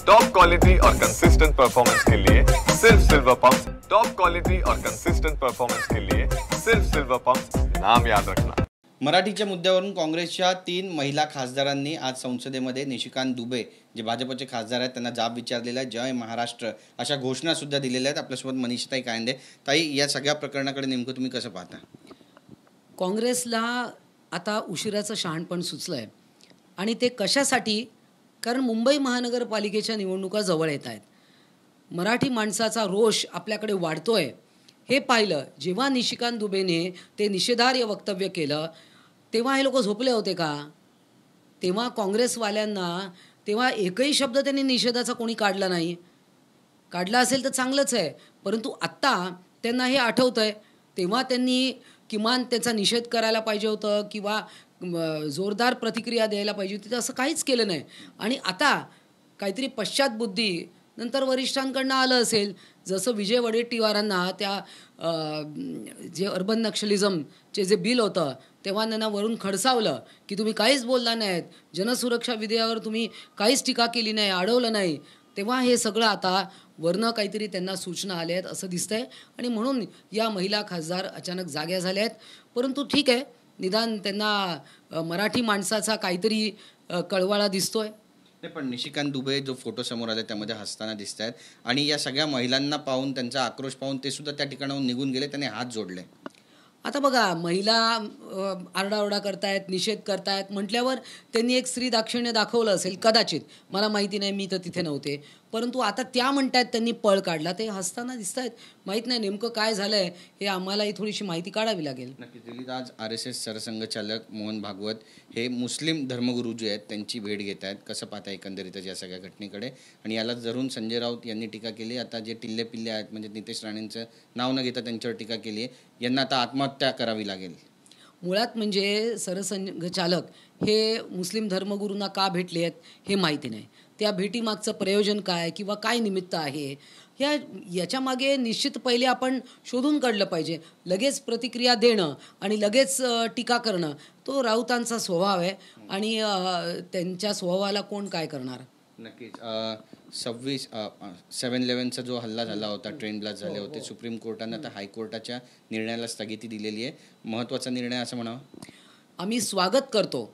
Top quality और consistent performance के लिए सिर्फ सिल्वर पंप्स। टॉप क्वालिटी और कंसिस्टेंट परफॉर्मेंस के लिए सिर्फ सिल्वर पंप्स, नाम याद रखना। मराठीच्या मुद्द्यावरून काँग्रेसच्या 3 महिला खासदारांनी आज संसदेमध्ये निशिकांत दुबे जे भाजपचे खासदार आहेत त्यांना जाब विचारलेला आहे। जय महाराष्ट्र अशा घोषणा सुद्धा दिलेल्या आहेत। आपल्यासोबत मनीषाताई कायंदे। ताई, या सगळ्या प्रकरणाकडे नेमकं तुम्ही कसं पाहता? काँग्रेसला आता उशिराचं शहाणपण सुचलं आहे आणि ते कशासाठी? कारण मुंबई महानगरपालिकेच्या निवडणुका जवळ येत आहेत। मराठी माणसाचा रोष आपल्याकडे वाढतोय हे पाहिलं जेव्हा निशिकांत दुबेने ते निषेधार्ह वक्तव्य केलं तेव्हा हे लोक झोपले होते का? तेव्हा काँग्रेसवाल्यांना तेव्हा एकही शब्द त्यांनी निषेधाचा कोणी काढला नाही। काढला असेल तर चांगलंच आहे, परंतु आत्ता त्यांना हे आठवतंय तेव्हा त्यांनी किमान त्याचा निषेध करायला पाहिजे होतं किंवा जोरदार प्रतिक्रिया द्यायला पाहिजे होती। असं काहीच केलं नाही आणि आता काहीतरी पश्चातबुद्धी नंतर वरिष्ठांकडनं आलं असेल। जसं विजय वडेट्टीवारांना त्या जे अर्बन नक्षलिझमचे जे बिल होतं तेव्हा त्यांना वरून खडसावलं की तुम्ही काहीच बोलला नाहीत, जनसुरक्षा विधेयकावर तुम्ही काहीच टीका केली नाही, अडवलं नाही, तेव्हा हे सगळं आता वरनं काहीतरी त्यांना सूचना आल्या आहेत असं दिसतंय आणि म्हणून या महिला खासदार अचानक जाग्या झाल्या आहेत। परंतु ठीक आहे, निदान त्यांना मराठी माणसाचा काहीतरी कळवाळा दिसतोय। नाही, पण निशिकांत दुबे जो फोटो समोर आला त्यामध्ये हसताना दिसत आहेत आणि या सगळ्या महिलांना पाहून त्यांचा आक्रोश पाहून ते सुद्धा त्या ठिकाणाहून निघून गेले, त्यांनी हात जोडले। आता बघा, महिला आरडाओरडा करतायत, निषेध करतायत म्हटल्यावर त्यांनी एक स्त्री दाक्षिण्य दाखवलं असेल कदाचित, मला माहिती नाही, मी तर तिथे नव्हते। परंतु आता त्या म्हणतायत त्यांनी पळ काढला, ते हसताना दिसत आहेत। माहीत नाही नेमकं काय झालंय, हे आम्हालाही थोडीशी माहिती काढावी लागेल। नक्की दिल्लीत आज RSS सरसंघचालक मोहन भागवत हे मुस्लिम धर्मगुरू जे आहेत त्यांची भेट घेत आहेत। कसं पाहता एकंदरीतच या सगळ्या घटनेकडे? आणि याला धरून संजय राऊत यांनी टीका केली। आता जे टिल्ले पिल्ले आहेत म्हणजे नितेश राणेंचं नाव न घेता त्यांच्यावर टीका केली आहे, यांना आता आत्महत्या करावी लागेल। मुळात म्हणजे सरसंघचालक हे मुस्लिम धर्मगुरूंना का भेटले आहेत हे माहिती नाही। त्या भेटीमागचं प्रयोजन काय किंवा काय निमित्त आहे याच्यामागे निश्चित पहिले आपण शोधून काढलं पाहिजे। लगेच प्रतिक्रिया देणं आणि लगेच टीका करणं तो राऊतांचा स्वभाव आहे आणि त्यांच्या स्वभावाला कोण काय करणार? नक्कीच 7/11चा जो हल्ला झाला होता, ट्रेन ब्लास्ट झाले होते, सुप्रीम कोर्टानं आता हायकोर्टाच्या निर्णयाला स्थगिती दिलेली आहे। महत्त्वाचा निर्णय असं म्हणावं? आम्ही स्वागत करतो,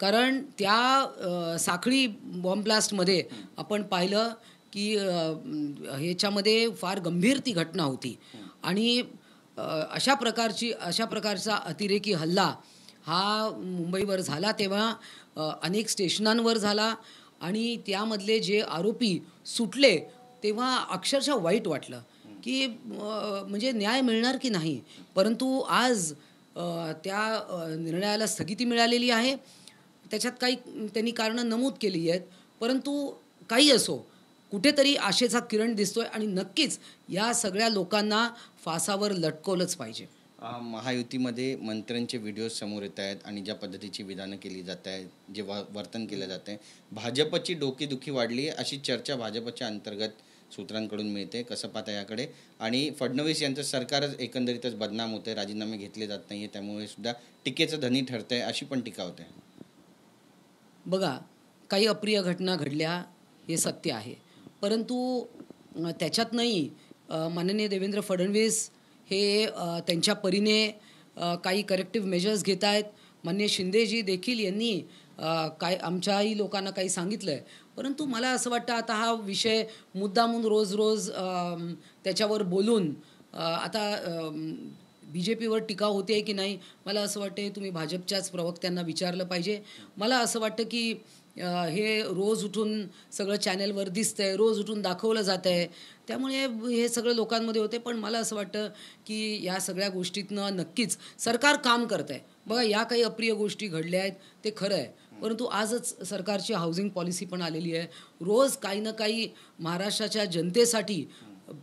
कारण त्या साखळी बॉम्ब ब्लास्टमध्ये आपण पाहिलं की ह्याच्यामध्ये फार गंभीर ती घटना होती आणि अशा प्रकारचा अतिरेकी हल्ला हा मुंबईवर झाला तेव्हा अनेक स्टेशनांवर झाला आणि त्यामधले जे आरोपी सुटले तेव्हा अक्षरशः वाईट वाटलं की म्हणजे न्याय मिळणार की नाही। परंतु आज त्या निर्णयाला स्थगिती मिळालेली आहे। त्याच्यात काही त्यांनी कारणं नमूद केली आहेत, परंतु काही असो कुठेतरी आशेचा किरण दिसतोय आणि नक्कीच या सगळ्या लोकांना फासावर लटकवलंच पाहिजे। महायुतीमध्ये मंत्र्यांचे व्हिडिओ समोर येत आहेत आणि ज्या पद्धतीची विधानं केली जात आहेत, जे वर्तन केलं जात आहे, भाजपची डोकेदुखी वाढली अशी चर्चा भाजपच्या अंतर्गत सूत्रांकडून मिळते। कसं पाहता याकडे? आणि फडणवीस यांचं सरकारच एकंदरीतच बदनाम होतं, राजीनामे घेतले जात नाही आहे, त्यामुळे सुद्धा टीकेचं धनी ठरत आहे अशी पण टीका होते। बघा, काही अप्रिय घटना घडल्या हे सत्य आहे, परंतु त्याच्यातनंही माननीय देवेंद्र फडणवीस हे त्यांच्या परीने काही करेक्टिव्ह मेजर्स घेत आहेत। माननीय शिंदेजी देखील यांनी काय आमच्याही लोकांना काही सांगितलं आहे, परंतु मला असं वाटतं आता हा विषय मुद्दामून रोज त्याच्यावर बोलून आता BJPवर टीका होते आहे की नाही, मला असं वाटतं तुम्ही भाजपच्याच प्रवक्त्यांना विचारलं पाहिजे। मला असं वाटतं की हे रोज उठून सगळं चॅनलवर दिसतंय, रोज उठून दाखवलं जात आहे, त्यामुळे हे सगळं लोकांमध्ये होते। पण मला असं वाटतं की या सगळ्या गोष्टीतनं नक्कीच सरकार काम करत आहे। बघा, या काही अप्रिय गोष्टी घडल्या आहेत ते खरं आहे, परंतु आजच सरकारची हाऊसिंग पॉलिसी पण आलेली आहे। रोज काही ना काही महाराष्ट्राच्या जनतेसाठी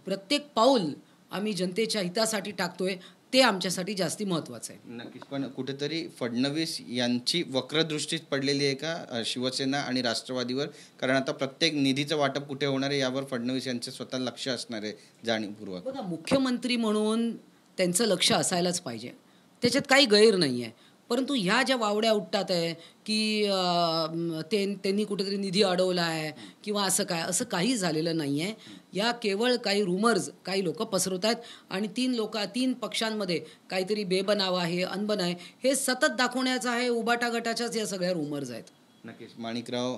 प्रत्येक पाऊल आम्ही जनतेच्या हितासाठी टाकतोय, ते आमच्यासाठी जास्ती महत्त्वाचं आहे। नक्कीच, पण कुठेतरी फडणवीस यांची वक्रदृष्टीच पडलेली आहे का शिवसेना आणि राष्ट्रवादीवर? कारण आता प्रत्येक निधीचं वाटप कुठे होणार आहे यावर फडणवीस यांचं स्वतः लक्ष असणार आहे जाणीवपूर्वक। बघा, मुख्यमंत्री म्हणून त्यांचं लक्ष असायलाच पाहिजे, त्याच्यात काही गैर नाही आहे, परंतु ह्या ज्या वावड्या उठतात आहे की त्यांनी कुठेतरी निधी अडवला आहे किंवा असं काही झालेलं नाही आहे. या केवळ काही रूमर्स काही लोक पसरवत आहेत आणि तीन पक्षांमध्ये काहीतरी बेबनाव आहे, अनबन आहे, हे सतत दाखवण्याचं आहे. उबाटा गटाच्याच या सगळ्या रूमर्स आहेत. नक्कीच. माणिकराव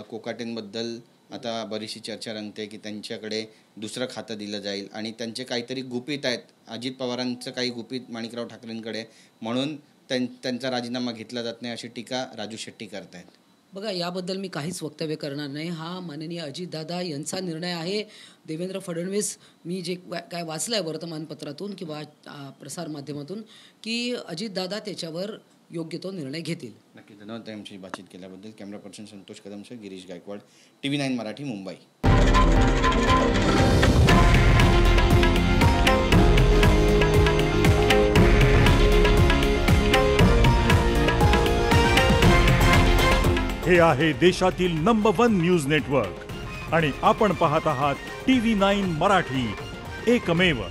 कोकाटेंबद्दल आता बरीचशी चर्चा रंगते की त्यांच्याकडे दुसरं खातं दिलं जाईल आणि त्यांचे काहीतरी गुपित आहेत, अजित पवारांचं काही गुपित माणिकराव ठाकरेंकडे, म्हणून त्यांचा राजीनामा घेतला जात नाही अशी टीका राजू शेट्टी करतायत. बघा, याबद्दल मी काहीच वक्तव्य करणार नाही. हा माननीय अजितदादा यांचा निर्णय आहे. देवेंद्र फडणवीस, मी जे काय वाचलं आहे वर्तमानपत्रातून किंवा प्रसारमाध्यमातून, की अजितदादा त्याच्यावर योग्य तो निर्णय घेतील. नक्की. धन्यवाद आमची बातचीत केल्याबद्दल. कॅमेरा पर्सन संतोष कदमसह गिरीश गायकवाड, TV9 मराठी, मुंबई. हे आहे देशातील नंबर 1 न्यूज नेटवर्क आणि आपण पाहत आहात TV9 मराठी, एकमेव.